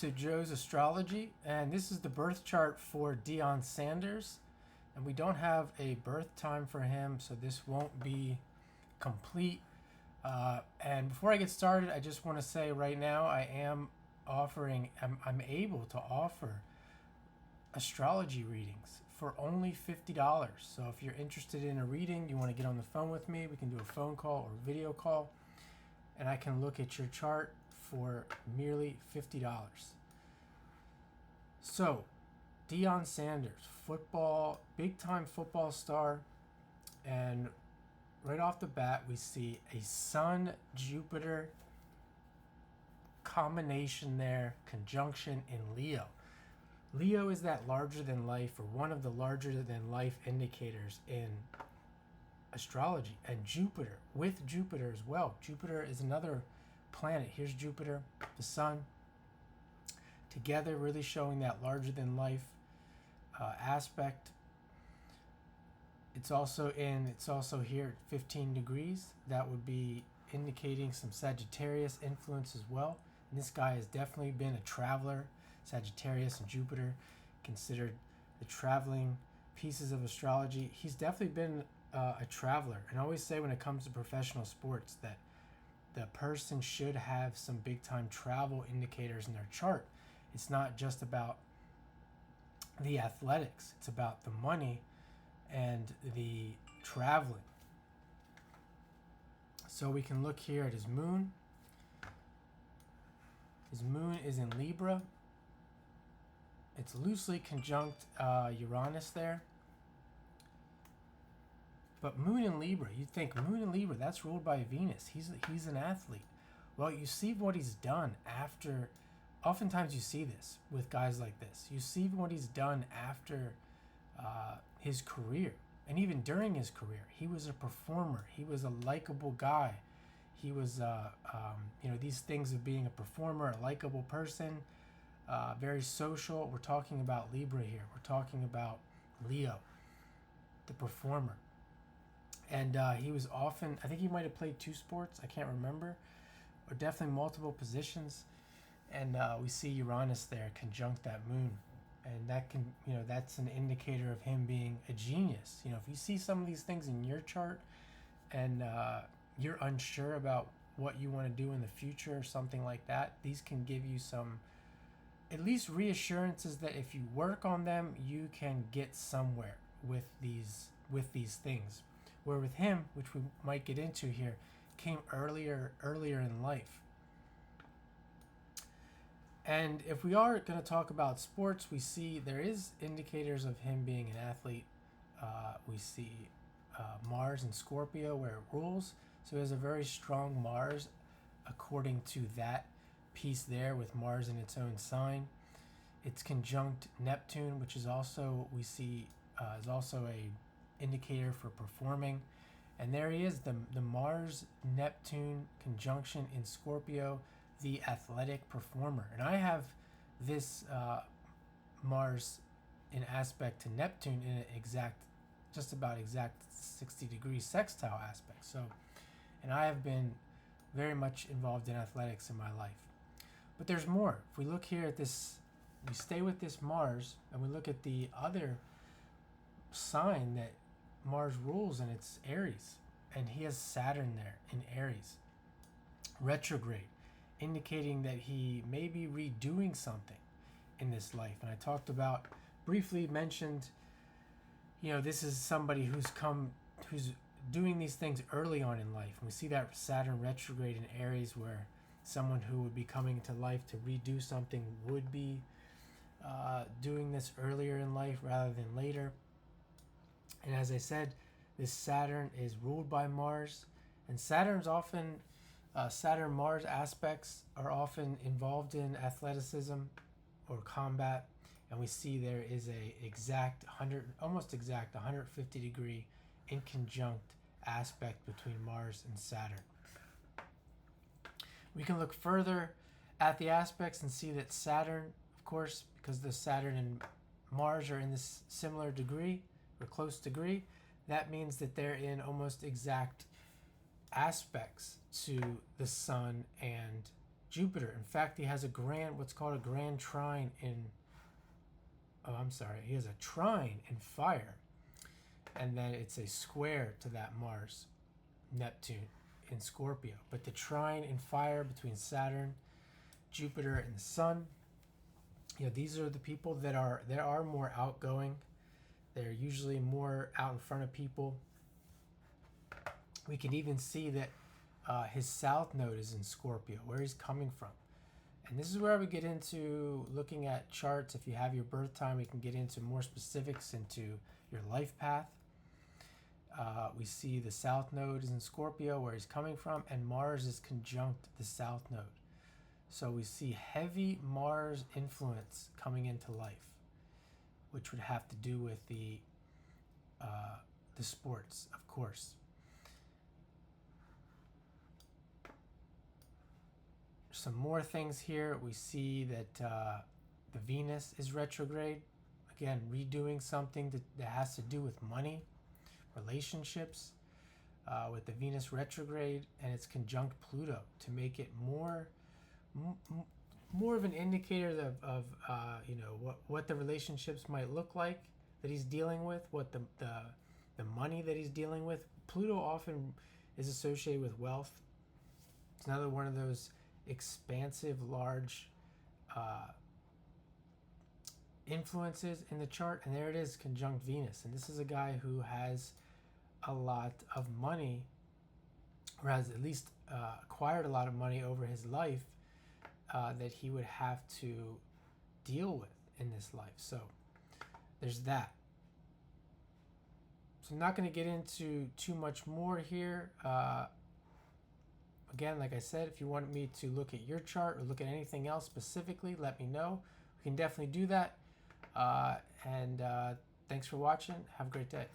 To Joe's Astrology, and this is the birth chart for Deon Sanders. And we don't have a birth time for him, so this won't be complete. And before I get started, I just want to say right now I am I'm able to offer astrology readings for only $50. So if you're interested in a reading, you want to get on the phone with me, we can do a phone call or video call, and I can look at your chart for merely $50. So, Deon Sanders, big time football star, and right off the bat, we see a Sun Jupiter combination there, conjunction in Leo. Leo is that larger than life, or one of the larger than life indicators in astrology, and Jupiter, with Jupiter as well. Jupiter is another planet. Here's Jupiter, the Sun, together, really showing that larger than life aspect. It's also here at 15 degrees. That would be indicating some Sagittarius influence as well. And this guy has definitely been a traveler. Sagittarius and Jupiter, considered the traveling pieces of astrology. He's definitely been a traveler. And I always say when it comes to professional sports that the person should have some big time travel indicators in their chart. It's not just about the athletics, it's about the money and the traveling. So we can look here at his moon. His moon is in Libra. It's loosely conjunct Uranus there. But moon in Libra, you'd think moon in Libra, that's ruled by Venus. He's an athlete. Well, you see what he's done after. Oftentimes you see this with guys like this. You see what he's done after his career. And even during his career, he was a performer. He was a likable guy. He was, these things of being a performer, a likable person, very social. We're talking about Libra here. We're talking about Leo, the performer. And he was often, I think he might have played two sports, I can't remember, or definitely multiple positions. And we see Uranus there conjunct that moon. And that can, that's an indicator of him being a genius. If you see some of these things in your chart and you're unsure about what you want to do in the future or something like that, these can give you some, at least reassurances that if you work on them, you can get somewhere with these things. Where with him, which we might get into here, came earlier in life. And if we are going to talk about sports, we see there is indicators of him being an athlete. We see Mars in Scorpio where it rules. So he has a very strong Mars according to that piece there, with Mars in its own sign. It's conjunct Neptune, which is also, we see, is also a indicator for performing. And there he is, the Mars Neptune conjunction in Scorpio, the athletic performer. And I have this Mars in aspect to Neptune in an just about exact 60-degree sextile aspect. So, and I have been very much involved in athletics in my life. But there's more. If we look here at this, we stay with this Mars and we look at the other sign that Mars rules, and it's Aries. And he has Saturn there in Aries, retrograde, indicating that he may be redoing something in this life. And I briefly mentioned, this is somebody who's doing these things early on in life. And we see that Saturn retrograde in Aries, where someone who would be coming to life to redo something would be doing this earlier in life rather than later. And as I said, this Saturn is ruled by Mars, and Saturn-Mars aspects are often involved in athleticism or combat, and we see there is almost exact 150-degree inconjunct aspect between Mars and Saturn. We can look further at the aspects and see that Saturn, of course, because the Saturn and Mars are in this similar degree or close degree, that means that they're in almost exact aspects to the Sun and Jupiter. In fact, he has what's called a grand trine in, he has a trine in fire. And then it's a square to that Mars, Neptune in Scorpio. But the trine in fire between Saturn, Jupiter, and the Sun, these are the people that are more outgoing. They're usually more out in front of people. We can even see that his south node is in Scorpio, where he's coming from. And this is where we get into looking at charts. If you have your birth time, we can get into more specifics into your life path. We see the south node is in Scorpio, where he's coming from, and Mars is conjunct the south node. So we see heavy Mars influence coming into life, which would have to do with the sports, of course. Some more things here. We see that the Venus is retrograde. Again, redoing something that has to do with money, relationships, with the Venus retrograde, and it's conjunct Pluto to make it more of an indicator of what the relationships might look like that he's dealing with, what the money that he's dealing with. Pluto often is associated with wealth. It's another one of those expansive, large influences in the chart, and there it is, conjunct Venus. And this is a guy who has a lot of money, or has at least acquired a lot of money over his life, that he would have to deal with in this life. So there's that. So I'm not going to get into too much more here. Again, like I said, if you want me to look at your chart or look at anything else specifically, let me know. We can definitely do that. And thanks for watching. Have a great day.